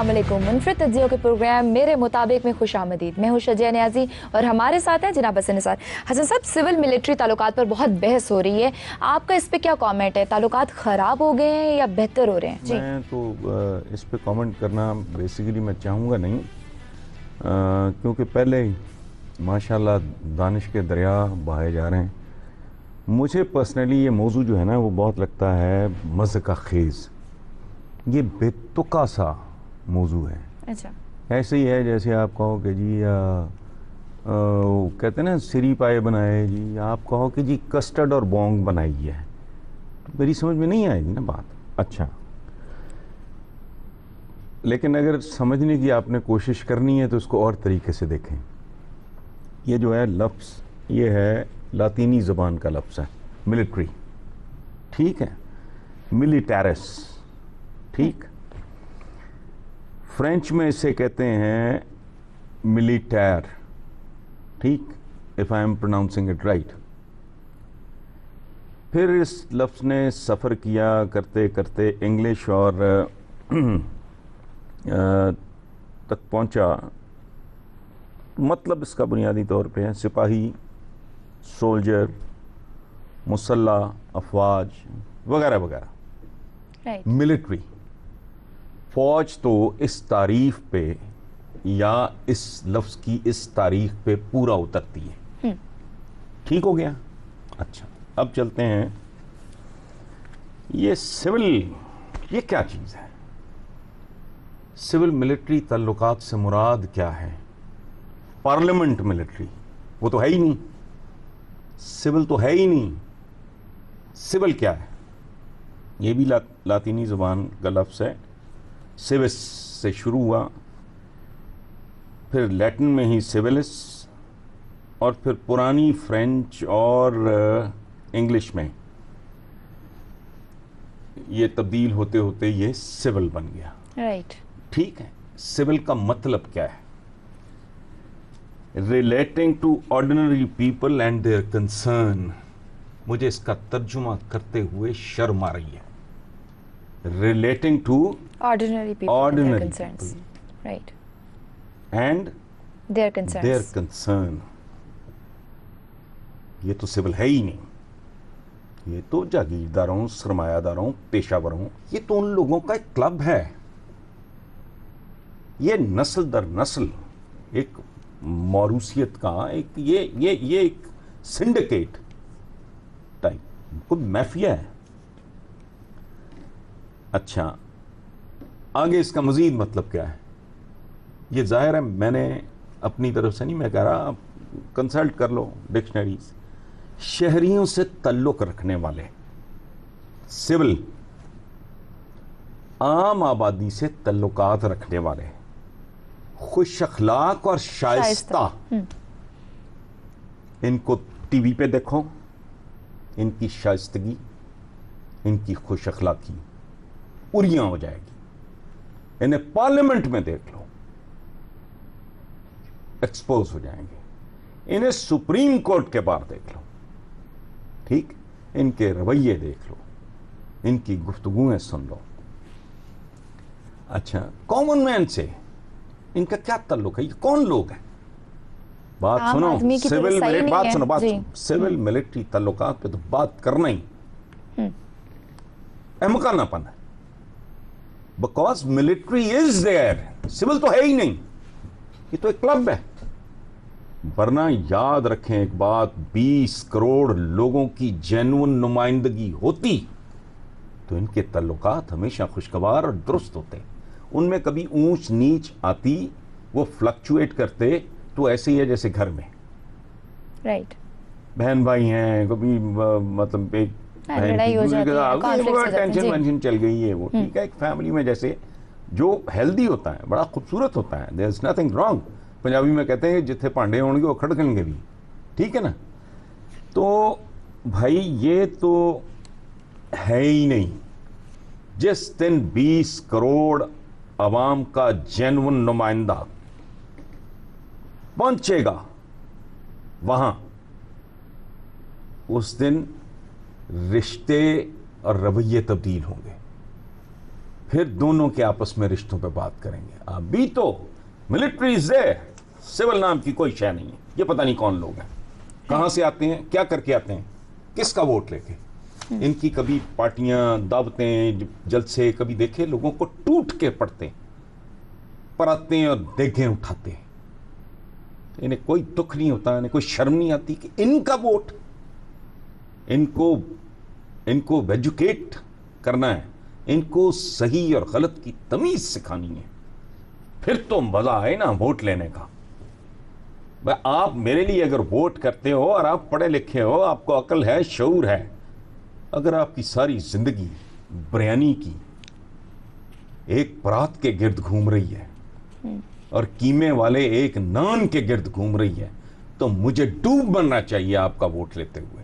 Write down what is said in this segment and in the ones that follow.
अस्सलामुअलैकुम। मुनफरिद तज्ज़ियों के प्रोग्राम मेरे मुताबिक में खुश आमदीद। मैं हूँ शजिया नियाज़ी और हमारे साथ हैं जनाब हसन निसार। हसन साहब, सिविल मिलिट्री ताल्लुकात पर बहुत बहस हो रही है, आपका इस पर क्या कमेंट है? ताल्लुकात ख़राब हो गए हैं या बेहतर हो रहे हैं? जी, मैं तो इस पे कमेंट करना बेसिकली मैं चाहूँगा नहीं, क्योंकि पहले ही माशाल्लाह दानिश के दरिया बहाए जा रहे हैं। मुझे पर्सनली ये मौजू जो है ना वो बहुत लगता है मज़े का खेज़, ये बेतुका सा मौजू है। अच्छा, ऐसे ही है जैसे आप कहो कि जी कहते हैं ना सिरी पाए बनाए जी, आप कहो कि जी कस्टर्ड और बोंग बनाई है, तो मेरी समझ में नहीं आएगी ना बात। अच्छा, लेकिन अगर समझने की आपने कोशिश करनी है तो इसको और तरीके से देखें। ये जो है लफ्ज़, ये है लातीनी ज़बान का लफ्ज़ है मिलिट्री, ठीक है, मिलिटैरिस, ठीक। फ्रेंच में इसे कहते हैं मिलिटैर, ठीक, if I am pronouncing it right. फिर इस लफ्ज़ ने सफ़र किया करते करते इंग्लिश और तक पहुंचा। मतलब इसका बुनियादी तौर पे है सिपाही, सोल्जर, मुसल्ला, अफवाज वगैरह वगैरह। राइट। मिलिट्री, फौज तो इस तारीफ पे या इस लफ्ज़ की इस तारीख पे पूरा उतरती है। ठीक हो गया। अच्छा, अब चलते हैं ये सिविल, ये क्या चीज़ है? सिविल मिलिट्री ताल्लुकात से मुराद क्या है? पार्लियामेंट मिलिट्री वो तो है ही नहीं, सिविल तो है ही नहीं। सिविल क्या है? ये भी लातीनी ज़बान का लफ्ज़ है, सिविस से शुरू हुआ, फिर लैटिन में ही सिविलिस, और फिर पुरानी फ्रेंच और इंग्लिश में ये तब्दील होते होते ये सिविल बन गया। राइट। ठीक है, सिविल का मतलब क्या है? Relating to ordinary people and their concern. मुझे इसका तर्जुमा करते हुए शर्म आ रही है। Relating to ordinary people and their concerns, right, and their their concerns. Concern. ये तो सिविल है ही नहीं, ये तो जागीरदारों, सरमायादारों, पेशावरों, ये तो उन लोगों का एक क्लब है। ये नस्ल दर नस्ल एक मौरूसियत का एक ये एक सिंडिकेट टाइप, कोई माफिया है। अच्छा, आगे इसका मजीद मतलब क्या है? ये जाहिर है मैंने अपनी तरफ से नहीं मैं कह रहा, आप कंसल्ट कर लो डिक्शनरीज। शहरियों से ताल्लुक रखने वाले, सिविल आम आबादी से ताल्लुकात रखने वाले, खुश अखलाक और शाइस्ता। इनको टीवी पे देखो, इनकी शाइस्तगी, इनकी खुश अखलाकी उरियां हो जाएगी। इन्हें पार्लियामेंट में देख लो, एक्सपोज हो जाएंगे। इन्हें सुप्रीम कोर्ट के बाहर देख लो, ठीक, इनके रवैये देख लो, इनकी गुफ्तगुएं सुन लो। अच्छा, कॉमन मैन से इनका क्या ताल्लुक है? ये कौन लोग हैं? बात सुनो, सिविल मिलिट्री, बात सुनो, बात सुनो, सिविल मिलिट्री ताल्लुकात पे तो बात करना ही अहमकानापन है। Because military is there, civil तो है ही नहीं, ये तो एक क्लब है। वरना याद रखें एक बात, 20 करोड़ लोगों की जेन्युइन नुमाइंदगी होती तो इनके ताल्लुकात हमेशा खुशगवार और दुरुस्त होते। उनमें कभी ऊंच नीच आती, वो फ्लक्चुएट करते, तो ऐसे ही है जैसे घर में राइट, बहन भाई हैं, कभी मतलब एक लड़ाई हो जाती है, कॉन्फ्लिक्ट्स हो जाते हैं, टेंशन वेंशन चल गई है, वो ठीक है। एक फैमिली में जैसे जो हेल्दी होता है, बड़ा खूबसूरत होता है, there is nothing wrong. Punjabi में कहते हैं जिथे भांडे होंगे वो खड़कणगे भी, ठीक है ना। तो भाई ये तो है ही नहीं। जिस दिन 20 करोड़ आवाम का जेन्युइन नुमाइंदा पहुंचेगा वहां, उस दिन रिश्ते और रवैये तब्दील होंगे। फिर दोनों के आपस में रिश्तों पे बात करेंगे। अभी तो मिलिट्री इज देयर, सिविल नाम की कोई शय नहीं है। ये पता नहीं कौन लोग हैं, कहां से आते हैं, क्या करके आते हैं, किसका वोट लेके। इनकी कभी पार्टियां, दावतें, जलसे कभी देखे लोगों को टूट के पड़ते पर आते हैं और देखें उठाते हैं। इन्हें कोई दुख नहीं होता, इन्हें कोई शर्म नहीं आती कि इनका वोट, इनको एजुकेट करना है, इनको सही और गलत की तमीज सिखानी है। फिर तो मजा आए ना वोट लेने का। भाई आप मेरे लिए अगर वोट करते हो और आप पढ़े लिखे हो, आपको अकल है, शऊर है, अगर आपकी सारी जिंदगी बिरयानी की एक परात के गिर्द घूम रही है और कीमे वाले एक नान के गिर्द घूम रही है, तो मुझे डूब बनना चाहिए आपका वोट लेते हुए।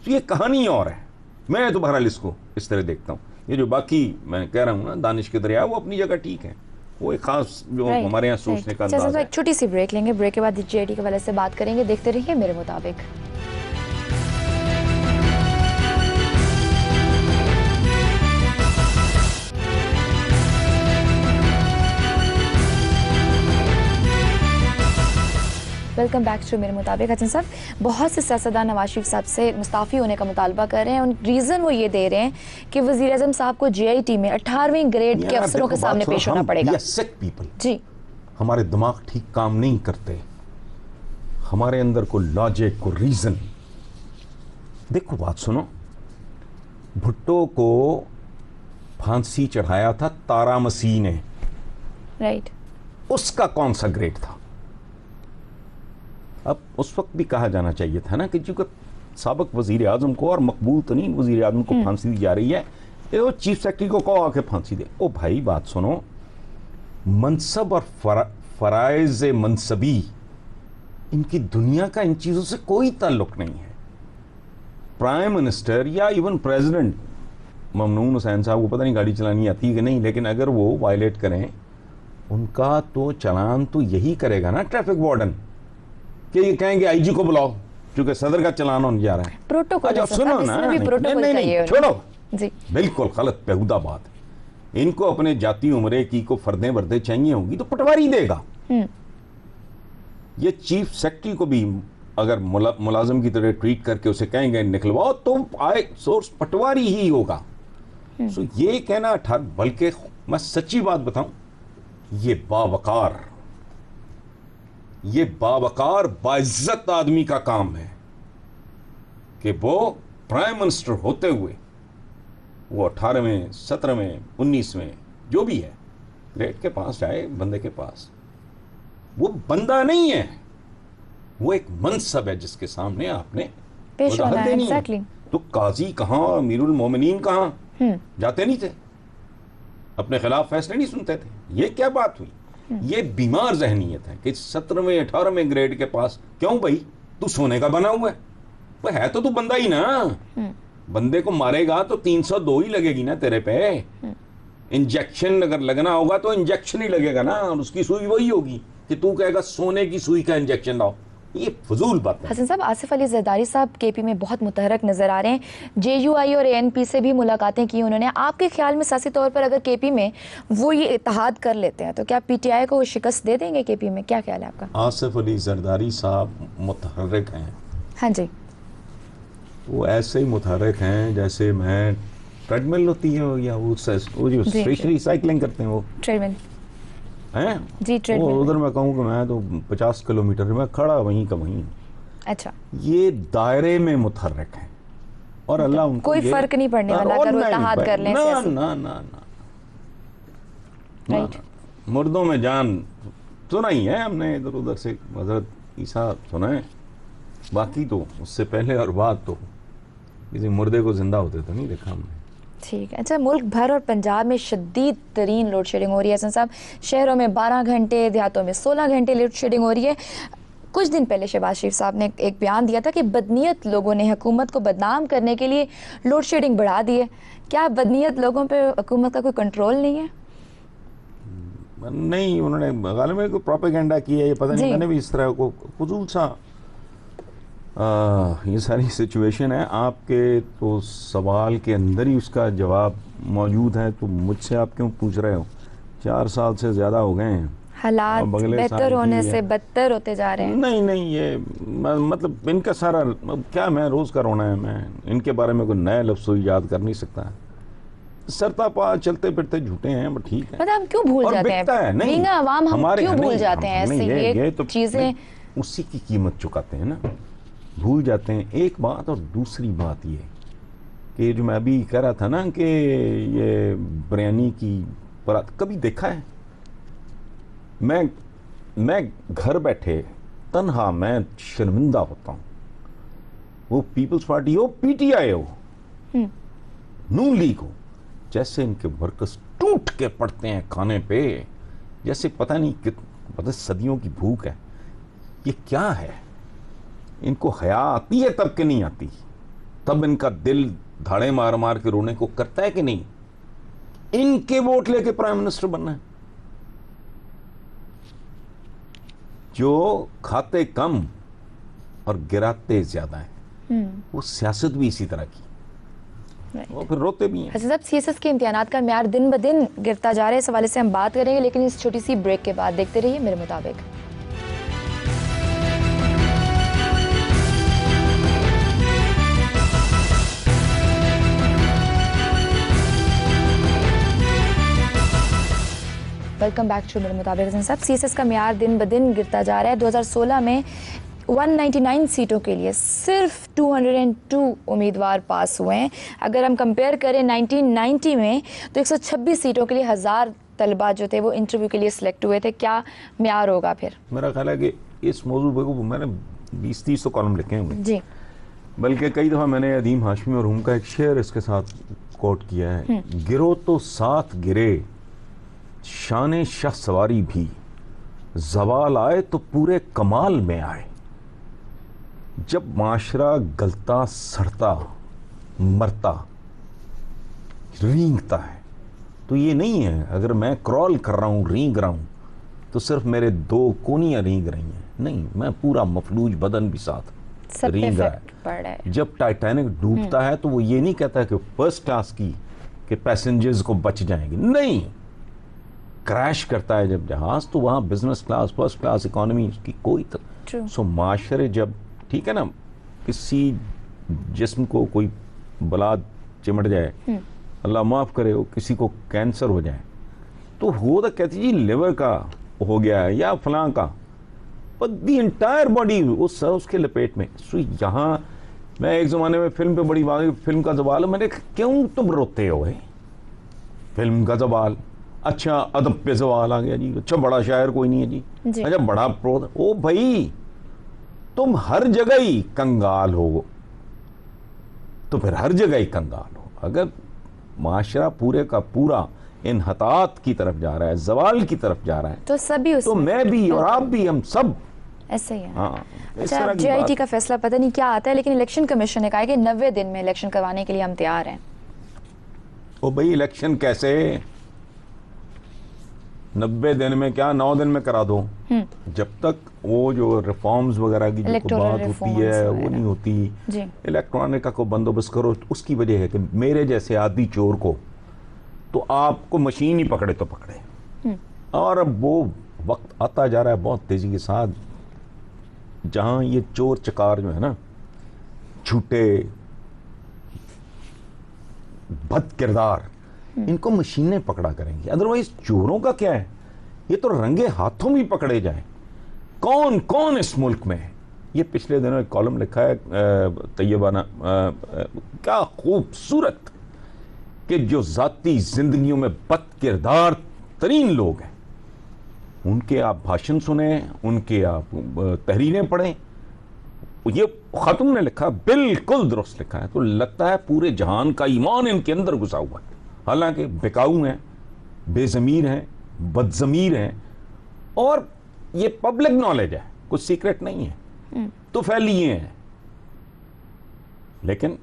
तो ये कहानी और है। मैं तो बहरहाल इसको इस तरह देखता हूँ। ये जो बाकी मैं कह रहा हूँ ना, दानिश के दरिया, वो अपनी जगह ठीक है, वो एक खास जो हमारे यहाँ सोचने का अंदाज है। एक छोटी सी ब्रेक लेंगे, ब्रेक के बाद जेडी के वाले से बात करेंगे। देखते रहिए मेरे मुताबिक। वेलकम बैक टू मेरे मुताबिक। हसन साहब, बहुत से सियासतदान नवाज शरीफ साहब से मुस्ताफ़ी होने का मुतालबा कर रहे हैं, और रीज़न वो ये दे रहे हैं कि वज़ीर आज़म साहब को जीआईटी में 18वीं ग्रेड के अफसरों के सामने पेश होना पड़ेगा। पीपल जी, हमारे दिमाग ठीक काम नहीं करते, हमारे अंदर को लॉजिक, को रीज़न। देखो बात सुनो, भुट्टो को फांसी चढ़ाया था तारा मसीह ने, राइट, उसका कौन सा ग्रेड था? अब उस वक्त भी कहा जाना चाहिए था ना कि चूंकि साबिक वजीर आजम को और मकबूल तरीन वजीर आजम को फांसी दी जा रही है, तो चीफ सेक्रेटरी को कहो आके फांसी दे। ओ भाई बात सुनो, मनसब और फराइज मनसबी, इनकी दुनिया का इन चीज़ों से कोई ताल्लुक नहीं है। प्राइम मिनिस्टर या इवन प्रेसिडेंट ममनून हुसैन साहब को पता नहीं गाड़ी चलानी आती है कि नहीं, लेकिन अगर वो वायलेट करें, उनका तो चालान तो यही करेगा ना ट्रैफिक वार्डन, कि ये कहेंगे आईजी को बुलाओ, क्योंकि सदर का चलान होने जा रहा है। प्रोटोकॉल सुनो ना, नहीं, छोड़ो जी, बिल्कुल गलत बेहुदा बात है। इनको अपने जाति उम्रे की को फर्दे वर्दे चाहिए होंगी तो पटवारी देगा। ये चीफ सेक्रेटरी को भी अगर मुलाजिम की तरह ट्रीट करके उसे कहेंगे निकलवाओ, तो आए सोर्स पटवारी ही होगा। सो ये कहना बल्कि मैं सच्ची बात बताऊं, ये बावकार बाइज्जत आदमी का काम है कि वो प्राइम मिनिस्टर होते हुए वो 18वें, 17वें, 19वें जो भी है ग्रेड के पास जाए, बंदे के पास। वो बंदा नहीं है, वो एक मनसब है जिसके सामने आपने वजाहत देनी है। तो काजी कहाँ और अमीरुल मोमिनीन कहाँ जाते नहीं थे, अपने खिलाफ फैसले नहीं सुनते थे। ये क्या बात हुई? ये बीमार जहनीत है कि 17वें 18वें ग्रेड के पास क्यों भाई, तू सोने का बना हुआ है, वो है तो तू बंदा ही ना। बंदे को मारेगा तो 302 ही लगेगी ना तेरे पे। इंजेक्शन अगर लगना होगा तो इंजेक्शन ही लगेगा ना, और उसकी सुई वही होगी कि तू कहेगा सोने की सुई का इंजेक्शन लाओ। ये फजूल बात है। हसन साहब, आसिफ अली जरदारी साहब केपी में बहुत मुतहरक नजर आ रहे हैं। जेयूआई और एएनपी से भी मुलाकातें की उन्होंने। आपके ख्याल में सियासी तौर पर अगर केपी में वो ये इत्तेहाद कर लेते हैं तो क्या पीटीआई को शिकस्त दे देंगे केपी में? क्या ख्याल है आपका? आसिफ अली जरदारी साहब मुतहरक हैं। हाँ जी, वो ऐसे ही मुतहरक हैं जैसे मैं ट्रेडमिल होती है या वो जो स्टेशनरी साइकिलिंग करते हैं, वो ट्रेडमिल हैं जी, ट्रेडमिल। उधर मैं कहूँ कि मैं तो 50 किलोमीटर में खड़ा वहीं का वहीं। अच्छा, ये दायरे में मुतहरक हैं और अल्लाह उनको कोई फर्क नहीं पड़ने वाला अगर वो इत्तेहाद कर लें। ना ना ना ना, मुर्दों में जान सुना ही है हमने, इधर उधर से हजरत ईसा सुना है, बाकी तो उससे पहले और बाद तो किसी मुर्दे को जिंदा होते तो नहीं देखा हमने। ठीक है। अच्छा, मुल्क भर और पंजाब में शदीद तरीन लोड शेडिंग हो रही है। हसन साहब, शहरों में 12 घंटे, देहातों में 16 घंटे लोड शेडिंग हो रही है। कुछ दिन पहले शहबाज शरीफ साहब ने एक बयान दिया था कि बदनीयत लोगों ने हुकूमत को बदनाम करने के लिए लोड शेडिंग बढ़ा दी है। क्या बदनीयत लोगों पे हुकूमत का कोई कंट्रोल नहीं है? नहीं, उन्होंने गालिब में कोई प्रोपेगेंडा किया है, ये पता नहीं, मैंने भी इस तरह को फजूल सा ये सारी सिचुएशन है, आपके तो सवाल के अंदर ही उसका जवाब मौजूद है, तो मुझसे आप क्यों पूछ रहे हो? 4 साल से ज़्यादा हो गए हैं। हालात अब अगले साल बेहतर होने की से बदतर होते जा रहे हैं। नहीं नहीं, ये मतलब इनका सारा क्या, मैं रोज़ का रोना है, मैं इनके बारे में कोई नया लफ्ज़ याद कर नहीं सकता। सरतापा चलते फिरते झूठे हैं, बट ठीक है। मतलब हम क्यों भूल और जाते बिकता है, हैं, नहीं बीइंग आवाम हम हमारे क्यों भूल नहीं, जाते हैं नहीं, ऐसी ये तो चीजें। नहीं, उसी की कीमत चुकाते हैं ना, भूल जाते हैं। एक बात, और दूसरी बात ये कि जो मैं अभी कह रहा था ना कि ये बिरयानी की बारात कभी देखा है? मैं घर बैठे तन्हा मैं शर्मिंदा होता हूँ, वो पीपल्स पार्टी हो, पीटीआई हो, नून लीग हो, जैसे इनके वर्कर्स टूट के पड़ते हैं खाने पे, जैसे पता नहीं पता सदियों की भूख है। ये क्या है? इनको हया आती है तब कि नहीं आती? तब इनका दिल धाड़े मार मार के रोने को करता है कि नहीं? इनके वोट लेके प्राइम मिनिस्टर बनना है। जो खाते कम और गिराते ज्यादा हैं, वो सियासत भी इसी तरह की, वो फिर रोते भी हैं। हसन साहब, सीएसएस के इम्तिहानात का म्यार दिन ब दिन गिरता जा रहा है, इस हवाले से हम बात करेंगे, लेकिन इस छोटी सी ब्रेक के बाद देखते रहिए मेरे मुताबिक। वेलकम बैक टू मेरे मुताबिक। हसन साहब, सीएसएस का म्यार दिन ब दिन गिरता जा रहा है। 2016 में 199 सीटों के लिए सिर्फ 202 उम्मीदवार पास हुए हैं। अगर हम कंपेयर करें 1990 में तो 126 सीटों के लिए 1000 तलबा जो थे वो इंटरव्यू के लिए सिलेक्ट हुए थे। क्या म्यार होगा फिर? मेरा ख्याल है कि इस मौजू पे को मैंने 20-30 तो कॉलम लिखे होंगे जी, बल्कि कई दफ़ा मैंने अदीम हाशमी और हुम का एक शेर इसके साथ कोट किया है। गिरो तो साथ गिरे शान शाह सवारी भी, जवाल आए तो पूरे कमाल में आए। जब माशरा गलता सड़ता मरता रींगता है तो ये नहीं है अगर मैं क्रॉल कर रहा हूँ, रींग रहा हूँ, तो सिर्फ मेरे 2 कोनियाँ रींग रही हैं। नहीं, मैं पूरा मफलूज बदन भी साथ सब पे रींग रहा इफेक्ट पड़ रहा है। जब टाइटैनिक डूबता है तो वो ये नहीं कहता कि फर्स्ट क्लास की कि पैसेंजर्स को बच जाएंगे, नहीं, क्रैश करता है जब जहाज, तो वहाँ business class, first class, economy, उसकी कोई सो माशरे जब, ठीक है ना, किसी जिस्म को कोई बला चिमट जाए, अल्लाह माफ़ करे, वो किसी को कैंसर हो जाए, तो वो तो कहती जी लिवर का हो गया है या फलां का, पर दी एंटायर बॉडी उसके लपेट में। सो यहाँ मैं एक ज़माने में फिल्म पे बड़ी बात, फिल्म का जवाल, मैंने क्यों तुम रोते हो? फिल्म का जवाल, अच्छा अदब पे सवाल आ गया जी, अच्छा बड़ा शायर कोई नहीं है जी। अच्छा बड़ा प्रो, ओ भाई तुम हर जगह ही कंगाल हो, तो फिर हर जगह ही कंगाल हो। अगर माशरा पूरे का पूरा इन्हतात की तरफ जा रहा है, जवाल की तरफ जा रहा है, तो सभी तो मैं भी और आप भी, हम सब ऐसे ही है। हाँ। अच्छा, जेआईटी का फैसला पता नहीं क्या आता है, लेकिन इलेक्शन कमीशन ने कहा है कि 90 दिन में इलेक्शन करवाने के लिए हम तैयार हैं। ओ भाई इलेक्शन कैसे 90 दिन में, क्या 9 दिन में करा दो? जब तक वो जो रिफॉर्म्स वगैरह की जो बात होती है वो नहीं होती, इलेक्ट्रॉनिक को बंदोबस्त करो, तो उसकी वजह है कि मेरे जैसे आदि चोर को तो आपको मशीन ही पकड़े तो पकड़े। और अब वो वक्त आता जा रहा है बहुत तेजी के साथ जहां ये चोर चकार जो है ना, झूठे बद किरदार, इनको मशीनें पकड़ा करेंगी। अदरवाइज चोरों का क्या है, ये तो रंगे हाथों भी पकड़े जाएं। कौन कौन इस मुल्क में है? ये पिछले दिनों एक कॉलम लिखा है तैयबाना, क्या खूबसूरत, कि जो जाती जिंदगियों में बद किरदार तरीन लोग हैं उनके आप भाषण सुने, उनके आप तहरीरें पढ़ें। ये खातून ने लिखा, बिल्कुल दुरुस्त लिखा है, तो लगता है पूरे जहान का ईमान इनके अंदर घुसा हुआ है। हालांकि बिकाऊ हैं, बेजमीर हैं, बदजमीर हैं, और ये पब्लिक नॉलेज है, कुछ सीक्रेट नहीं है, तो फैलिए हैं। लेकिन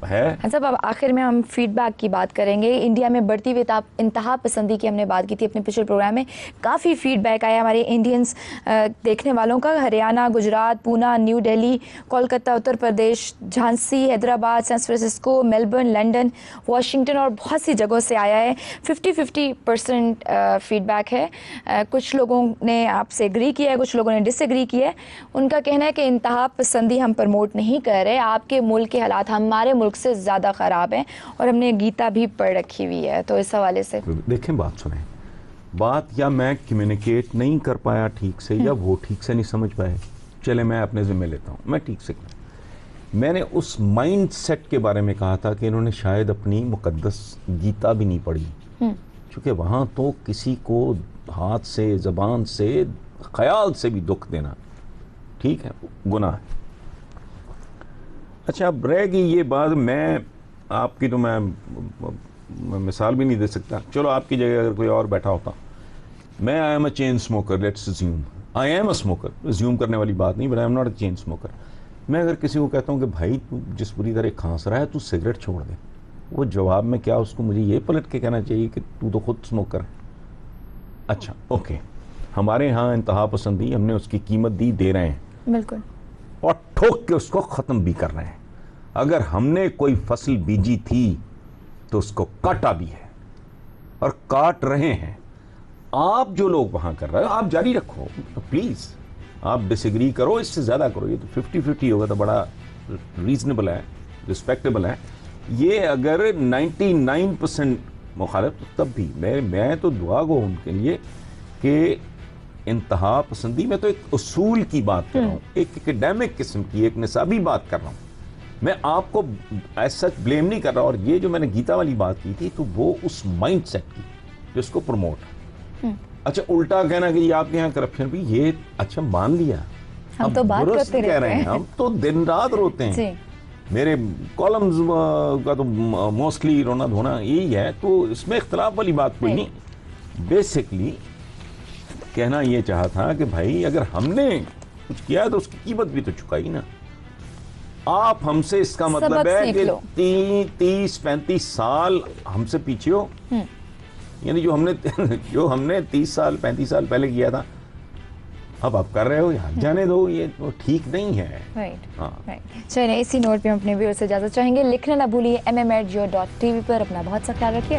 है। सब अब आखिर में हम फीडबैक की बात करेंगे। इंडिया में बढ़ती हुई इंतहा पसंदी की हमने बात की थी अपने पिछले प्रोग्राम में। काफ़ी फीडबैक आया हमारे इंडियंस देखने वालों का। Haryana, Gujarat, Poona, new Delhi, Kolkata, Uttar Pradesh, Jhansi, Hyderabad, San Francisco, Melbourne, London, Washington और बहुत सी जगहों से आया है। 50-50% फीडबैक है। कुछ लोगों ने आपसे एग्री किया है, कुछ लोगों ने डिसएग्री किया है। उनका कहना है कि इंतहा पसंदी हम प्रमोट नहीं कर रहे, आपके मुल्क के हालात हमारे मुल्क से ज़्यादा ख़राब हैं और हमने गीता भी पढ़ रखी हुई है। तो इस हवाले से देखें, बात सुने, बात या मैं कम्युनिकेट नहीं कर पाया ठीक से या वो ठीक से नहीं समझ पाए, चले मैं अपने ज़िम्मे लेता हूँ, मैं ठीक से मैंने उस माइंड सेट के बारे में कहा था कि इन्होंने शायद अपनी मुकद्दस गीता भी नहीं पढ़ी, क्योंकि वहाँ तो किसी को हाथ से, ज़बान से, ख्याल से भी दुख देना ठीक है, गुनाह है। अच्छा, अब रह गई ये बात, मैं आपकी तो मैं मिसाल भी नहीं दे सकता। चलो आपकी जगह अगर कोई और बैठा होता, मैं I am a chain smoker, let's assume I am a smoker, assume करने वाली बात नहीं, but I am not a chain smoker. मैं अगर किसी को कहता हूँ कि भाई तू जिस बुरी तरह खांस रहा है तू सिगरेट छोड़ दे, वो जवाब में क्या उसको मुझे ये पलट के कहना चाहिए कि तू तो खुद स्मोकर है? अच्छा ओके, हमारे यहाँ इंतहा पसंदी, हमने उसकी कीमत दी, दे रहे हैं बिल्कुल, और ठोक के उसको ख़त्म भी कर रहे हैं। अगर हमने कोई फसल बीजी थी तो उसको काटा भी है और काट रहे हैं। आप जो लोग वहाँ कर रहे हो आप जारी रखो प्लीज़, आप डिसएग्री करो, इससे ज़्यादा करो, ये तो 50-50 होगा तो बड़ा रीजनेबल है, रिस्पेक्टेबल है। ये अगर 99% मुखालिफ, तो तब भी मैं तो दुआ गो उनके लिए कि इंतहा पसंदी में तो एक उसूल की बात कर रहा हूँ, एक एकेडमिक किस्म की, एक निसाबी बात कर रहा हूँ, मैं आपको ऐसा ब्लेम नहीं कर रहा। और ये जो मैंने गीता वाली बात की थी तो वो उस माइंड सेट की जिसको प्रमोट। अच्छा, उल्टा कहना कि आपके यहाँ करप्शन भी, ये अच्छा मान लिया, हम तो बात करते कह रहे हैं, हम तो दिन रात रोते हैं, मेरे कॉलम्स का तो मोस्टली रोना धोना यही है, तो इसमें इख्तलाफ वाली बात कोई नहीं। बेसिकली कहना ये चाहा था कि भाई अगर हमने कुछ किया तो उसकी कीमत भी तो चुकाई ना। आप हमसे, इसका मतलब है कि 30-35 साल हमसे पीछे हो, यानी जो हमने 30 साल 35 साल पहले किया था अब आप कर रहे हो, यार जाने दो, ये तो ठीक नहीं है। राइट। चलिए इसी नोट पे हम अपने व्यूअर्स से इजाजत चाहेंगे। लिखना ना भूलिए mm@geo.tv पर। अपना बहुत सा ख्याल रखिए।